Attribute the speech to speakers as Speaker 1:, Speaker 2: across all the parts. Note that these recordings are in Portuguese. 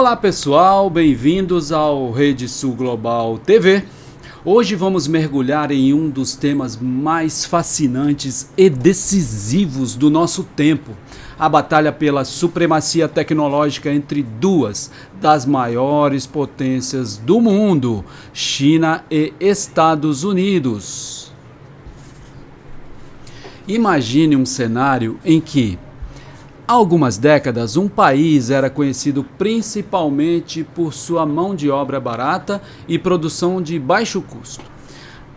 Speaker 1: Olá pessoal, bem-vindos ao Rede Sul Global TV. Hoje vamos mergulhar em um dos temas mais fascinantes e decisivos do nosso tempo, a batalha pela supremacia tecnológica entre duas das maiores potências do mundo, China e Estados Unidos. Imagine um cenário em que, há algumas décadas, um país era conhecido principalmente por sua mão de obra barata e produção de baixo custo.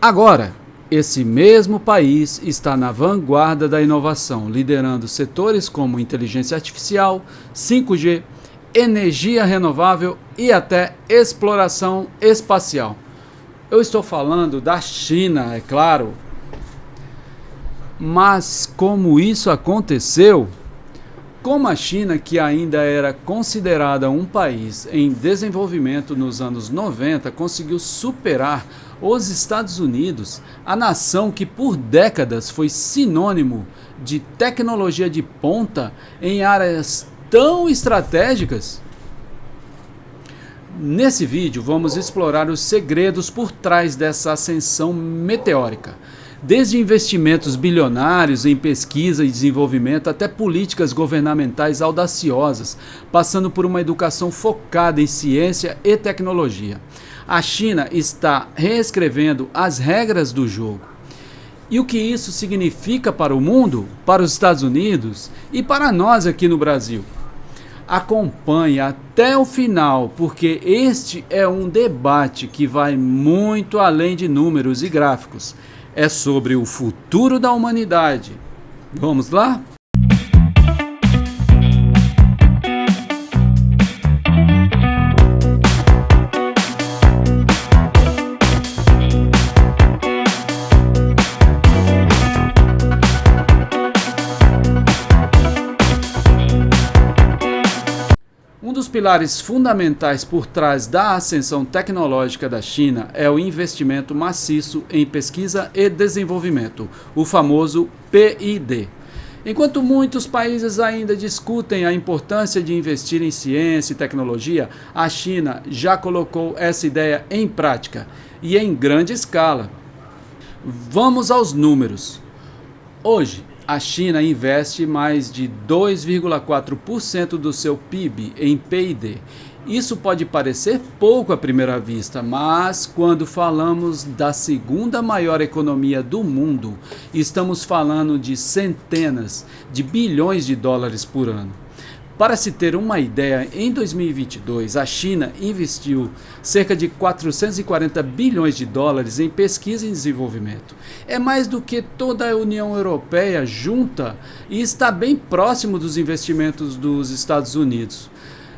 Speaker 1: Agora, esse mesmo país está na vanguarda da inovação, liderando setores como inteligência artificial, 5G, energia renovável e até exploração espacial. Eu estou falando da China, é claro. Mas como isso aconteceu? Como a China, que ainda era considerada um país em desenvolvimento nos anos 90, conseguiu superar os Estados Unidos, a nação que por décadas foi sinônimo de tecnologia de ponta em áreas tão estratégicas? Nesse vídeo vamos explorar os segredos por trás dessa ascensão meteórica. Desde investimentos bilionários em pesquisa e desenvolvimento até políticas governamentais audaciosas, passando por uma educação focada em ciência e tecnologia. A China está reescrevendo as regras do jogo. E o que isso significa para o mundo, para os Estados Unidos e para nós aqui no Brasil? Acompanhe até o final, porque este é um debate que vai muito além de números e gráficos. É sobre o futuro da humanidade. Vamos lá? Um dos pilares fundamentais por trás da ascensão tecnológica da China é o investimento maciço em pesquisa e desenvolvimento, o famoso P&D. Enquanto muitos países ainda discutem a importância de investir em ciência e tecnologia, a China já colocou essa ideia em prática e em grande escala. Vamos aos números. Hoje, a China investe mais de 2,4% do seu PIB em P&D. Isso pode parecer pouco à primeira vista, mas quando falamos da segunda maior economia do mundo, estamos falando de centenas de bilhões de dólares por ano. Para se ter uma ideia, em 2022, a China investiu cerca de 440 bilhões de dólares em pesquisa e desenvolvimento. É mais do que toda a União Europeia junta e está bem próximo dos investimentos dos Estados Unidos.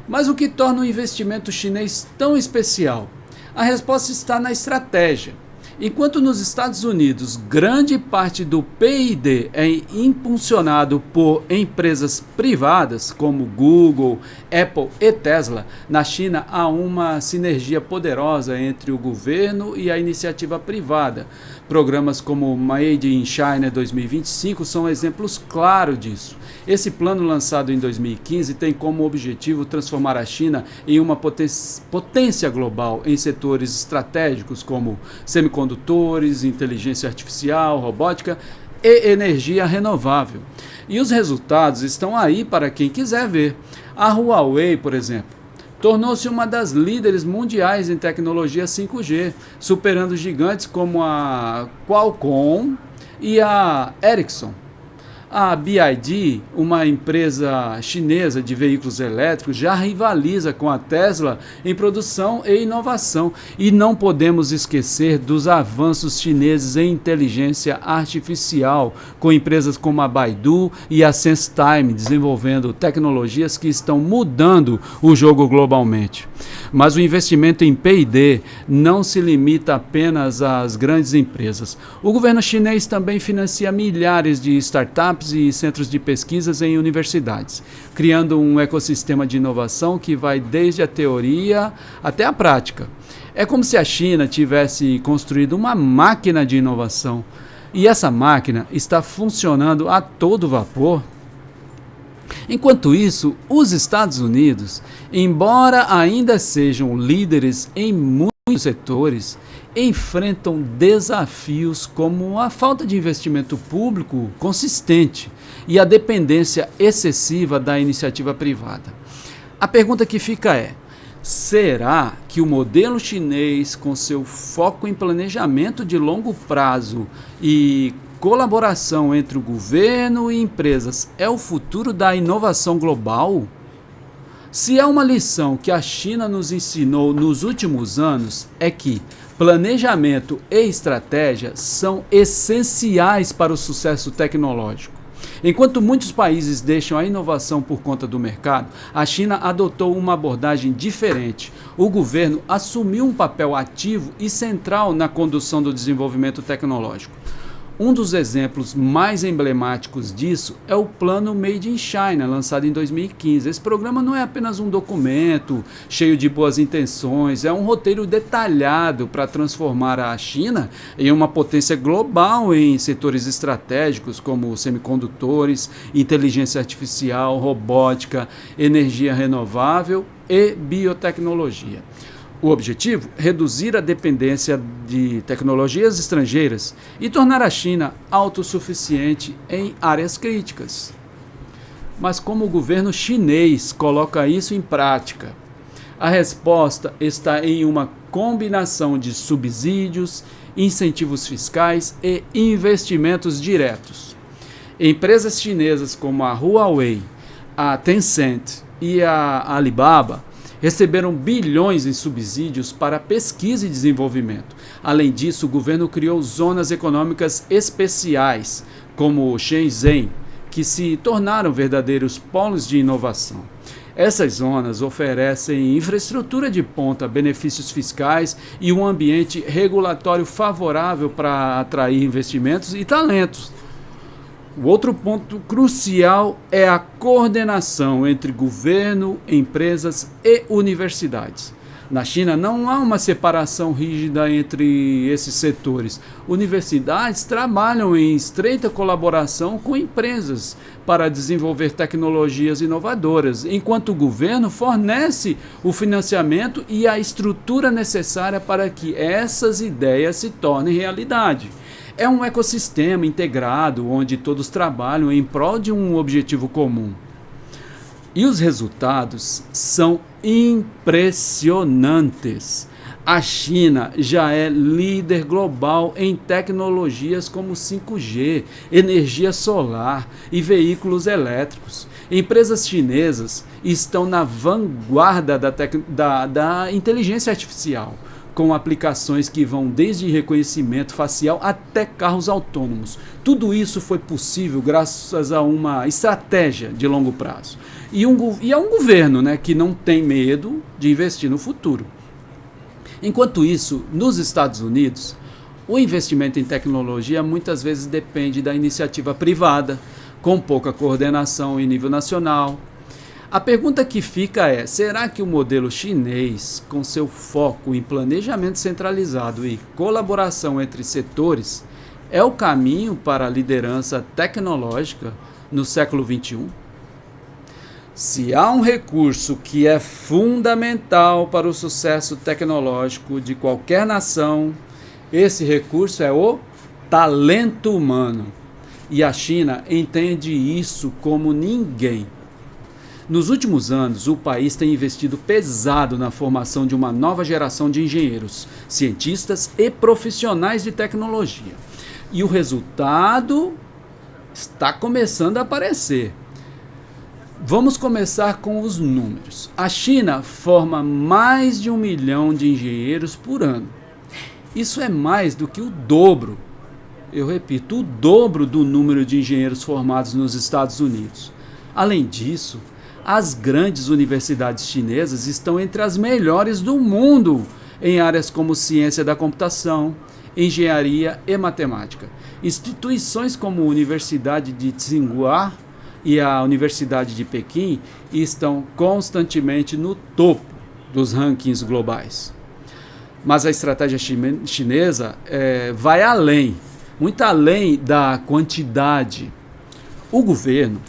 Speaker 1: Mas o que torna o investimento chinês tão especial? A resposta está na estratégia. Enquanto nos Estados Unidos grande parte do P&D é impulsionado por empresas privadas como Google, Apple e Tesla, na China há uma sinergia poderosa entre o governo e a iniciativa privada. Programas como Made in China 2025 são exemplos claros disso. Esse plano, lançado em 2015, tem como objetivo transformar a China em uma potência global em setores estratégicos como semicondutores, inteligência artificial, robótica e energia renovável. E os resultados estão aí para quem quiser ver. A Huawei, por exemplo, tornou-se uma das líderes mundiais em tecnologia 5G, superando gigantes como a Qualcomm e a Ericsson. A BYD, uma empresa chinesa de veículos elétricos, já rivaliza com a Tesla em produção e inovação. E não podemos esquecer dos avanços chineses em inteligência artificial, com empresas como a Baidu e a SenseTime desenvolvendo tecnologias que estão mudando o jogo globalmente. Mas o investimento em P&D não se limita apenas às grandes empresas. O governo chinês também financia milhares de startups e centros de pesquisas em universidades, criando um ecossistema de inovação que vai desde a teoria até a prática. É como se a China tivesse construído uma máquina de inovação, e essa máquina está funcionando a todo vapor. Enquanto isso, os Estados Unidos, embora ainda sejam líderes em muitos setores, enfrentam desafios como a falta de investimento público consistente e a dependência excessiva da iniciativa privada. A pergunta que fica é: será que o modelo chinês, com seu foco em planejamento de longo prazo e colaboração entre o governo e empresas, é o futuro da inovação global? Se há uma lição que a China nos ensinou nos últimos anos, é que planejamento e estratégia são essenciais para o sucesso tecnológico. Enquanto muitos países deixam a inovação por conta do mercado, a China adotou uma abordagem diferente. O governo assumiu um papel ativo e central na condução do desenvolvimento tecnológico. Um dos exemplos mais emblemáticos disso é o Plano Made in China, lançado em 2015. Esse programa não é apenas um documento cheio de boas intenções, é um roteiro detalhado para transformar a China em uma potência global em setores estratégicos como semicondutores, inteligência artificial, robótica, energia renovável e biotecnologia. O objetivo? Reduzir a dependência de tecnologias estrangeiras e tornar a China autossuficiente em áreas críticas. Mas como o governo chinês coloca isso em prática? A resposta está em uma combinação de subsídios, incentivos fiscais e investimentos diretos. Empresas chinesas como a Huawei, a Tencent e a Alibaba receberam bilhões em subsídios para pesquisa e desenvolvimento. Além disso, o governo criou zonas econômicas especiais, como Shenzhen, que se tornaram verdadeiros polos de inovação. Essas zonas oferecem infraestrutura de ponta, benefícios fiscais e um ambiente regulatório favorável para atrair investimentos e talentos. O outro ponto crucial é a coordenação entre governo, empresas e universidades. Na China não há uma separação rígida entre esses setores. Universidades trabalham em estreita colaboração com empresas para desenvolver tecnologias inovadoras, enquanto o governo fornece o financiamento e a estrutura necessária para que essas ideias se tornem realidade. É um ecossistema integrado onde todos trabalham em prol de um objetivo comum. E os resultados são impressionantes. A China já é líder global em tecnologias como 5G, energia solar e veículos elétricos. Empresas chinesas estão na vanguarda da inteligência artificial, com aplicações que vão desde reconhecimento facial até carros autônomos. Tudo isso foi possível graças a uma estratégia de longo prazo. E a um governo, que não tem medo de investir no futuro. Enquanto isso, nos Estados Unidos, o investimento em tecnologia muitas vezes depende da iniciativa privada, com pouca coordenação em nível nacional. A pergunta que fica é: será que o modelo chinês, com seu foco em planejamento centralizado e colaboração entre setores, é o caminho para a liderança tecnológica no século XXI? Se há um recurso que é fundamental para o sucesso tecnológico de qualquer nação, esse recurso é o talento humano. E a China entende isso como ninguém. Nos últimos anos, o país tem investido pesado na formação de uma nova geração de engenheiros, cientistas e profissionais de tecnologia. E o resultado está começando a aparecer. Vamos começar com os números. A China forma mais de 1 milhão de engenheiros por ano. Isso é mais do que o dobro, eu repito, o dobro do número de engenheiros formados nos Estados Unidos. Além disso, as grandes universidades chinesas estão entre as melhores do mundo em áreas como ciência da computação, engenharia e matemática. Instituições como a Universidade de Tsinghua e a Universidade de Pequim estão constantemente no topo dos rankings globais. Mas a estratégia chinesa vai muito além da quantidade. O governo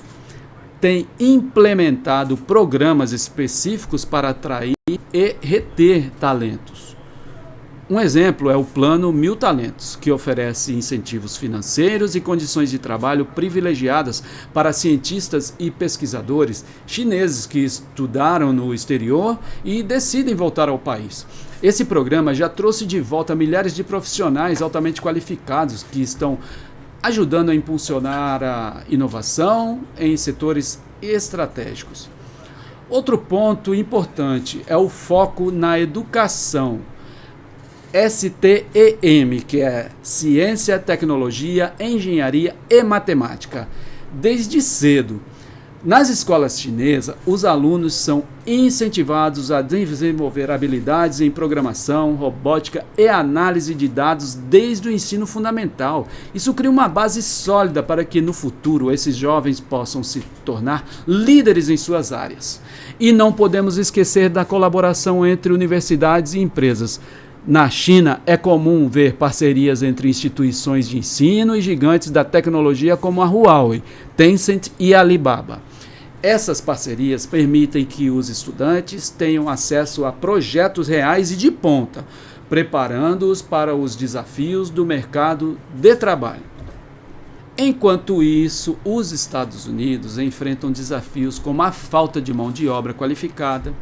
Speaker 1: tem implementado programas específicos para atrair e reter talentos. Um exemplo é o Plano 1000 Talentos, que oferece incentivos financeiros e condições de trabalho privilegiadas para cientistas e pesquisadores chineses que estudaram no exterior e decidem voltar ao país. Esse programa já trouxe de volta milhares de profissionais altamente qualificados que estão ajudando a impulsionar a inovação em setores estratégicos. Outro ponto importante é o foco na educação. STEM, que é Ciência, Tecnologia, Engenharia e Matemática. Desde cedo, nas escolas chinesas, os alunos são incentivados a desenvolver habilidades em programação, robótica e análise de dados desde o ensino fundamental. Isso cria uma base sólida para que no futuro esses jovens possam se tornar líderes em suas áreas. E não podemos esquecer da colaboração entre universidades e empresas. Na China, é comum ver parcerias entre instituições de ensino e gigantes da tecnologia como a Huawei, Tencent e Alibaba. Essas parcerias permitem que os estudantes tenham acesso a projetos reais e de ponta, preparando-os para os desafios do mercado de trabalho. Enquanto isso, os Estados Unidos enfrentam desafios como a falta de mão de obra qualificada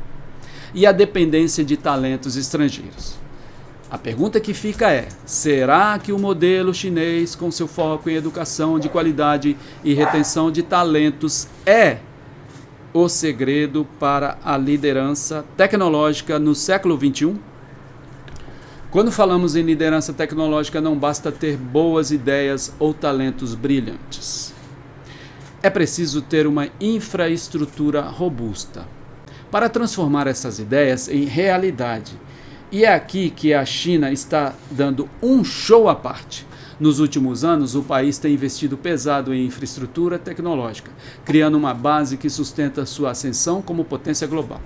Speaker 1: e a dependência de talentos estrangeiros. A pergunta que fica é: será que o modelo chinês, com seu foco em educação de qualidade e retenção de talentos, é o segredo para a liderança tecnológica no século XXI? Quando falamos em liderança tecnológica, não basta ter boas ideias ou talentos brilhantes. É preciso ter uma infraestrutura robusta para transformar essas ideias em realidade. E é aqui que a China está dando um show à parte. Nos últimos anos, o país tem investido pesado em infraestrutura tecnológica, criando uma base que sustenta sua ascensão como potência global.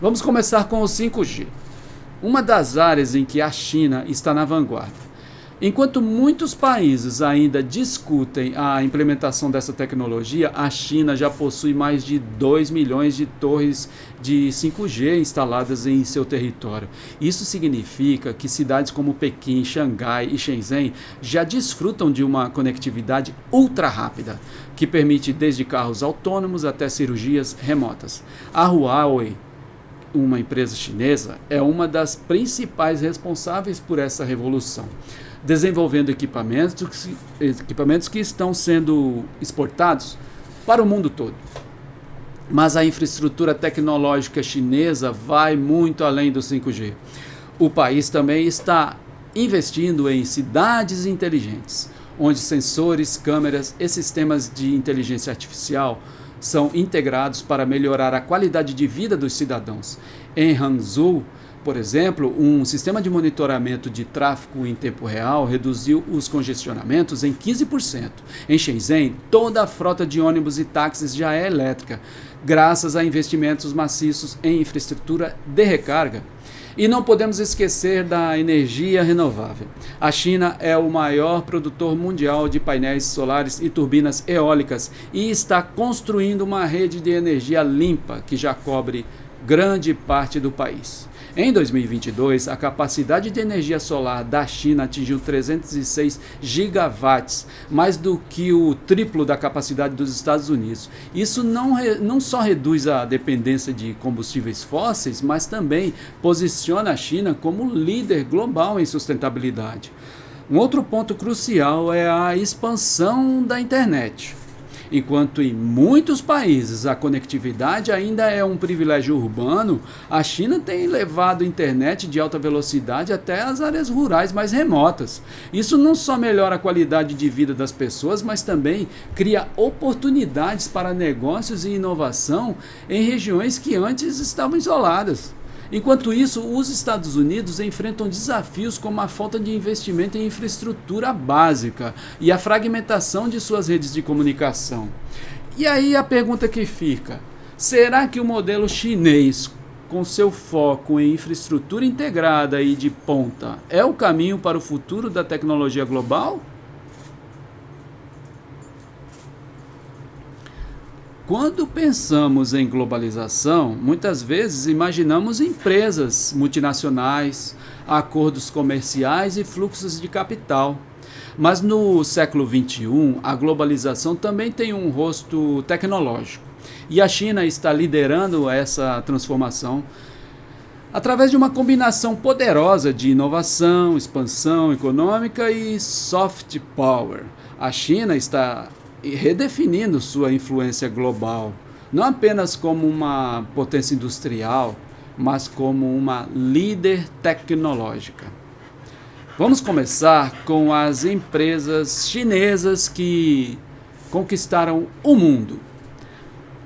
Speaker 1: Vamos começar com o 5G, uma das áreas em que a China está na vanguarda. Enquanto muitos países ainda discutem a implementação dessa tecnologia, a China já possui mais de 2 milhões de torres de 5G instaladas em seu território. Isso significa que cidades como Pequim, Xangai e Shenzhen já desfrutam de uma conectividade ultra rápida, que permite desde carros autônomos até cirurgias remotas. A Huawei, uma empresa chinesa, é uma das principais responsáveis por essa revolução, desenvolvendo equipamentos que estão sendo exportados para o mundo todo. Mas a infraestrutura tecnológica chinesa vai muito além do 5G. O país também está investindo em cidades inteligentes, onde sensores, câmeras e sistemas de inteligência artificial são integrados para melhorar a qualidade de vida dos cidadãos. Em Hangzhou, por exemplo, um sistema de monitoramento de tráfego em tempo real reduziu os congestionamentos em 15%. Em Shenzhen, toda a frota de ônibus e táxis já é elétrica, graças a investimentos maciços em infraestrutura de recarga. E não podemos esquecer da energia renovável. A China é o maior produtor mundial de painéis solares e turbinas eólicas e está construindo uma rede de energia limpa que já cobre grande parte do país. Em 2022, a capacidade de energia solar da China atingiu 306 gigawatts, mais do que o triplo da capacidade dos Estados Unidos. Isso não só reduz a dependência de combustíveis fósseis, mas também posiciona a China como líder global em sustentabilidade. Um outro ponto crucial é a expansão da internet. Enquanto em muitos países a conectividade ainda é um privilégio urbano, a China tem levado a internet de alta velocidade até as áreas rurais mais remotas. Isso não só melhora a qualidade de vida das pessoas, mas também cria oportunidades para negócios e inovação em regiões que antes estavam isoladas. Enquanto isso, os Estados Unidos enfrentam desafios como a falta de investimento em infraestrutura básica e a fragmentação de suas redes de comunicação. E aí a pergunta que fica: será que o modelo chinês, com seu foco em infraestrutura integrada e de ponta, é o caminho para o futuro da tecnologia global? Quando pensamos em globalização, muitas vezes imaginamos empresas multinacionais, acordos comerciais e fluxos de capital. Mas no século XXI, a globalização também tem um rosto tecnológico. E a China está liderando essa transformação através de uma combinação poderosa de inovação, expansão econômica e soft power. A China está redefinindo sua influência global, não apenas como uma potência industrial, mas como uma líder tecnológica. Vamos começar com as empresas chinesas que conquistaram o mundo.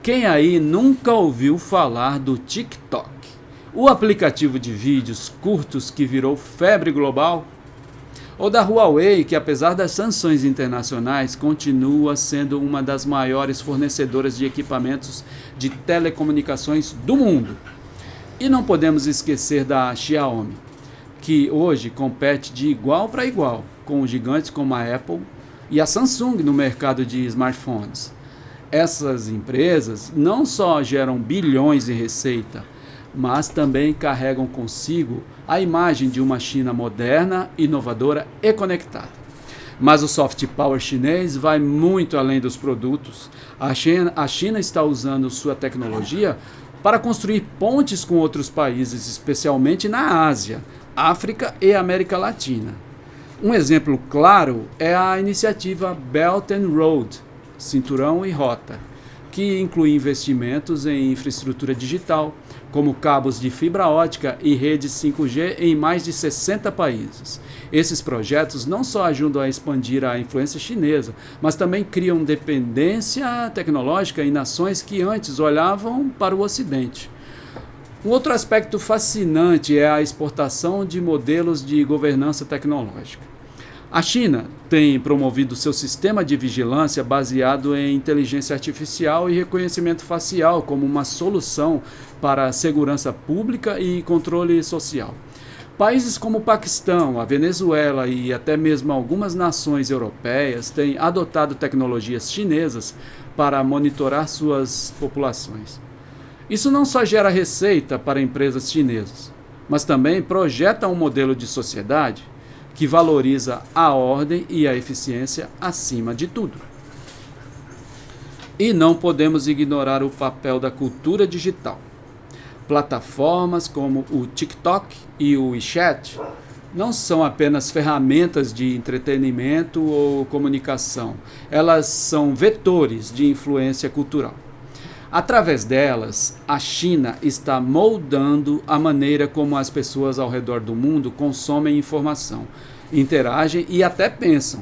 Speaker 1: Quem aí nunca ouviu falar do TikTok? O aplicativo de vídeos curtos que virou febre global? Ou da Huawei, que apesar das sanções internacionais, continua sendo uma das maiores fornecedoras de equipamentos de telecomunicações do mundo. E não podemos esquecer da Xiaomi, que hoje compete de igual para igual com gigantes como a Apple e a Samsung no mercado de smartphones. Essas empresas não só geram bilhões em receita, mas também carregam consigo a imagem de uma China moderna, inovadora e conectada. Mas o soft power chinês vai muito além dos produtos. A China está usando sua tecnologia para construir pontes com outros países, especialmente na Ásia, África e América Latina. Um exemplo claro é a iniciativa Belt and Road, Cinturão e Rota, que inclui investimentos em infraestrutura digital, como cabos de fibra ótica e redes 5G em mais de 60 países. Esses projetos não só ajudam a expandir a influência chinesa, mas também criam dependência tecnológica em nações que antes olhavam para o Ocidente. Um outro aspecto fascinante é a exportação de modelos de governança tecnológica. A China tem promovido seu sistema de vigilância baseado em inteligência artificial e reconhecimento facial como uma solução para a segurança pública e controle social. Países como o Paquistão, a Venezuela e até mesmo algumas nações europeias têm adotado tecnologias chinesas para monitorar suas populações. Isso não só gera receita para empresas chinesas, mas também projeta um modelo de sociedade que valoriza a ordem e a eficiência acima de tudo. E não podemos ignorar o papel da cultura digital. Plataformas como o TikTok e o WeChat não são apenas ferramentas de entretenimento ou comunicação, elas são vetores de influência cultural. Através delas, a China está moldando a maneira como as pessoas ao redor do mundo consomem informação, interagem e até pensam.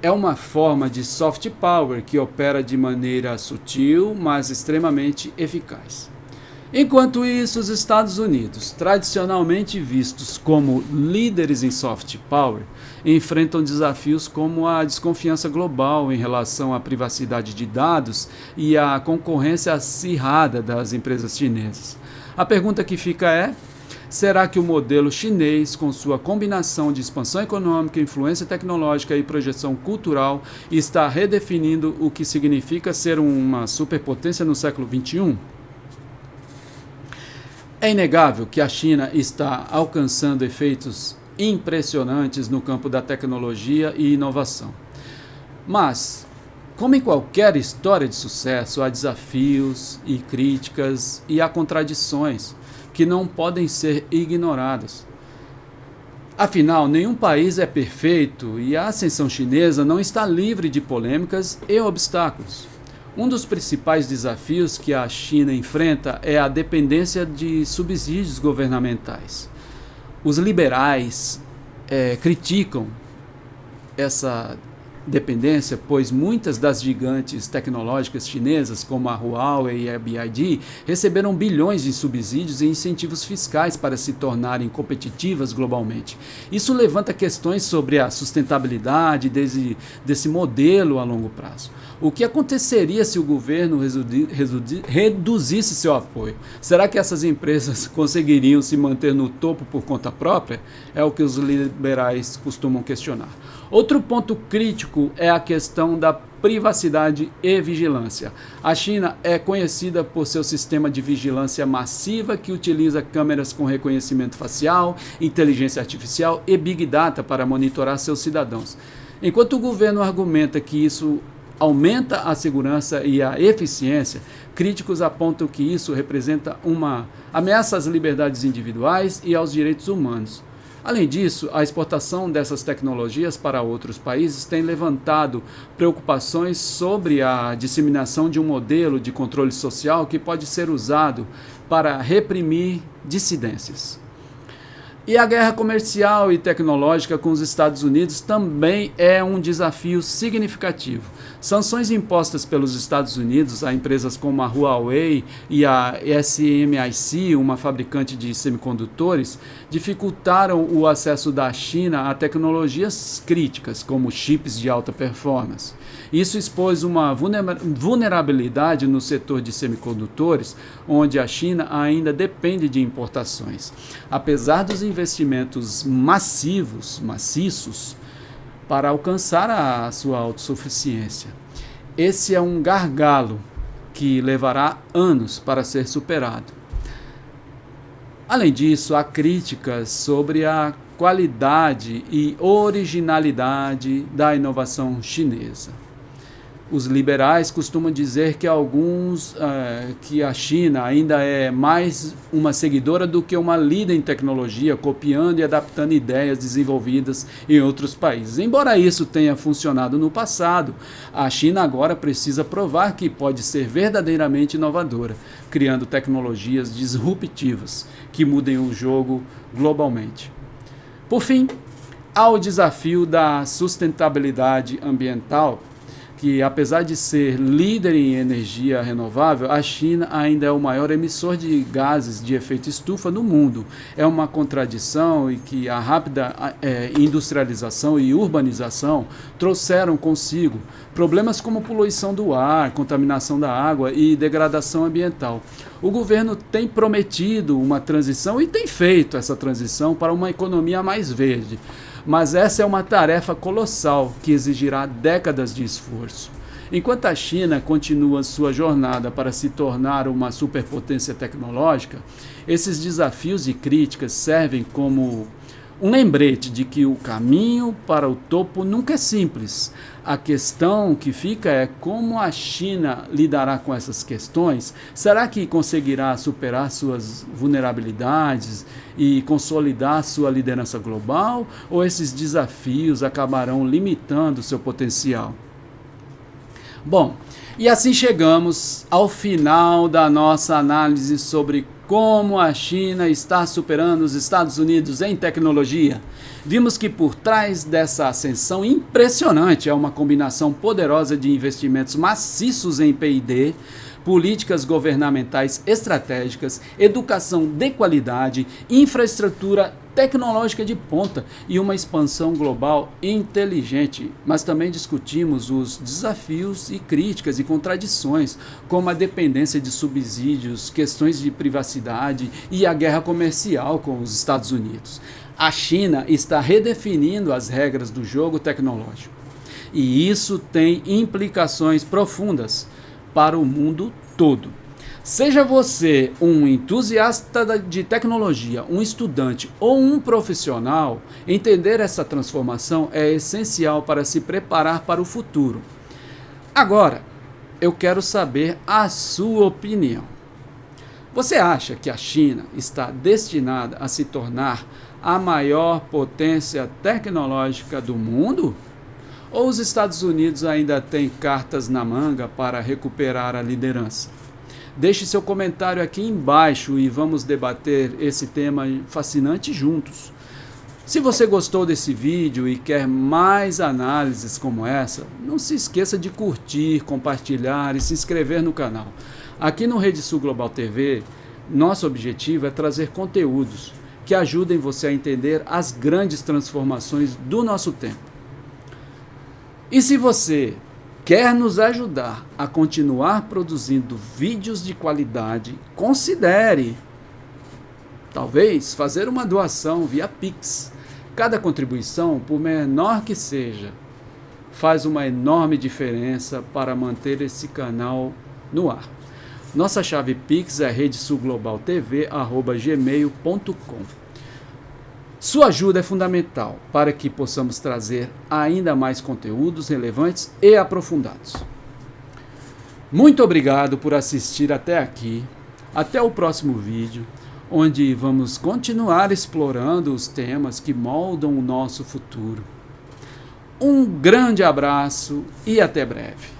Speaker 1: É uma forma de soft power que opera de maneira sutil, mas extremamente eficaz. Enquanto isso, os Estados Unidos, tradicionalmente vistos como líderes em soft power, enfrentam desafios como a desconfiança global em relação à privacidade de dados e a concorrência acirrada das empresas chinesas. A pergunta que fica é: será que o modelo chinês, com sua combinação de expansão econômica, influência tecnológica e projeção cultural, está redefinindo o que significa ser uma superpotência no século XXI? É inegável que a China está alcançando efeitos impressionantes no campo da tecnologia e inovação. Mas, como em qualquer história de sucesso, há desafios e críticas e há contradições que não podem ser ignoradas. Afinal, nenhum país é perfeito e a ascensão chinesa não está livre de polêmicas e obstáculos. Um dos principais desafios que a China enfrenta é a dependência de subsídios governamentais. Os liberais criticam essa dependência, pois muitas das gigantes tecnológicas chinesas, como a Huawei e a BYD, receberam bilhões em subsídios e incentivos fiscais para se tornarem competitivas globalmente. Isso levanta questões sobre a sustentabilidade desse modelo a longo prazo. O que aconteceria se o governo reduzisse seu apoio? Será que essas empresas conseguiriam se manter no topo por conta própria? É o que os liberais costumam questionar. Outro ponto crítico é a questão da privacidade e vigilância. A China é conhecida por seu sistema de vigilância massiva que utiliza câmeras com reconhecimento facial, inteligência artificial e Big Data para monitorar seus cidadãos. Enquanto o governo argumenta que isso aumenta a segurança e a eficiência, críticos apontam que isso representa uma ameaça às liberdades individuais e aos direitos humanos. Além disso, a exportação dessas tecnologias para outros países tem levantado preocupações sobre a disseminação de um modelo de controle social que pode ser usado para reprimir dissidências. E a guerra comercial e tecnológica com os Estados Unidos também é um desafio significativo. Sanções impostas pelos Estados Unidos a empresas como a Huawei e a SMIC, uma fabricante de semicondutores, dificultaram o acesso da China a tecnologias críticas, como chips de alta performance. Isso expôs uma vulnerabilidade no setor de semicondutores, onde a China ainda depende de importações. Apesar dos investimentos maciços, para alcançar a sua autossuficiência. Esse é um gargalo que levará anos para ser superado. Além disso, há críticas sobre a qualidade e originalidade da inovação chinesa. Os liberais costumam dizer que que a China ainda é mais uma seguidora do que uma líder em tecnologia, copiando e adaptando ideias desenvolvidas em outros países. Embora isso tenha funcionado no passado, a China agora precisa provar que pode ser verdadeiramente inovadora, criando tecnologias disruptivas que mudem o jogo globalmente. Por fim, há o desafio da sustentabilidade ambiental, que apesar de ser líder em energia renovável, a China ainda é o maior emissor de gases de efeito estufa no mundo. É uma contradição e que a rápida industrialização e urbanização trouxeram consigo problemas como poluição do ar, contaminação da água e degradação ambiental. O governo tem prometido uma transição e tem feito essa transição para uma economia mais verde. Mas essa é uma tarefa colossal que exigirá décadas de esforço. Enquanto a China continua sua jornada para se tornar uma superpotência tecnológica, esses desafios e críticas servem como um lembrete de que o caminho para o topo nunca é simples. A questão que fica é como a China lidará com essas questões. Será que conseguirá superar suas vulnerabilidades e consolidar sua liderança global? Ou esses desafios acabarão limitando seu potencial? Bom, e assim chegamos ao final da nossa análise sobre como a China está superando os Estados Unidos em tecnologia. Vimos que por trás dessa ascensão impressionante é uma combinação poderosa de investimentos maciços em P&D, políticas governamentais estratégicas, educação de qualidade, infraestrutura tecnológica de ponta e uma expansão global inteligente. Mas também discutimos os desafios e críticas e contradições, como a dependência de subsídios, questões de privacidade e a guerra comercial com os Estados Unidos. A China está redefinindo as regras do jogo tecnológico. E isso tem implicações profundas para o mundo todo. Seja você um entusiasta de tecnologia, um estudante ou um profissional, entender essa transformação é essencial para se preparar para o futuro. Agora, eu quero saber a sua opinião. Você acha que a China está destinada a se tornar a maior potência tecnológica do mundo? Ou os Estados Unidos ainda têm cartas na manga para recuperar a liderança? Deixe seu comentário aqui embaixo e vamos debater esse tema fascinante juntos. Se você gostou desse vídeo e quer mais análises como essa, não se esqueça de curtir, compartilhar e se inscrever no canal. Aqui no Rede Sul Global TV, nosso objetivo é trazer conteúdos que ajudem você a entender as grandes transformações do nosso tempo. E se você Quer nos ajudar a continuar produzindo vídeos de qualidade? Considere, talvez, fazer uma doação via Pix. Cada contribuição, por menor que seja, faz uma enorme diferença para manter esse canal no ar. Nossa chave Pix é redesuglobaltv@gmail.com. Sua ajuda é fundamental para que possamos trazer ainda mais conteúdos relevantes e aprofundados. Muito obrigado por assistir até aqui. Até o próximo vídeo, onde vamos continuar explorando os temas que moldam o nosso futuro. Um grande abraço e até breve.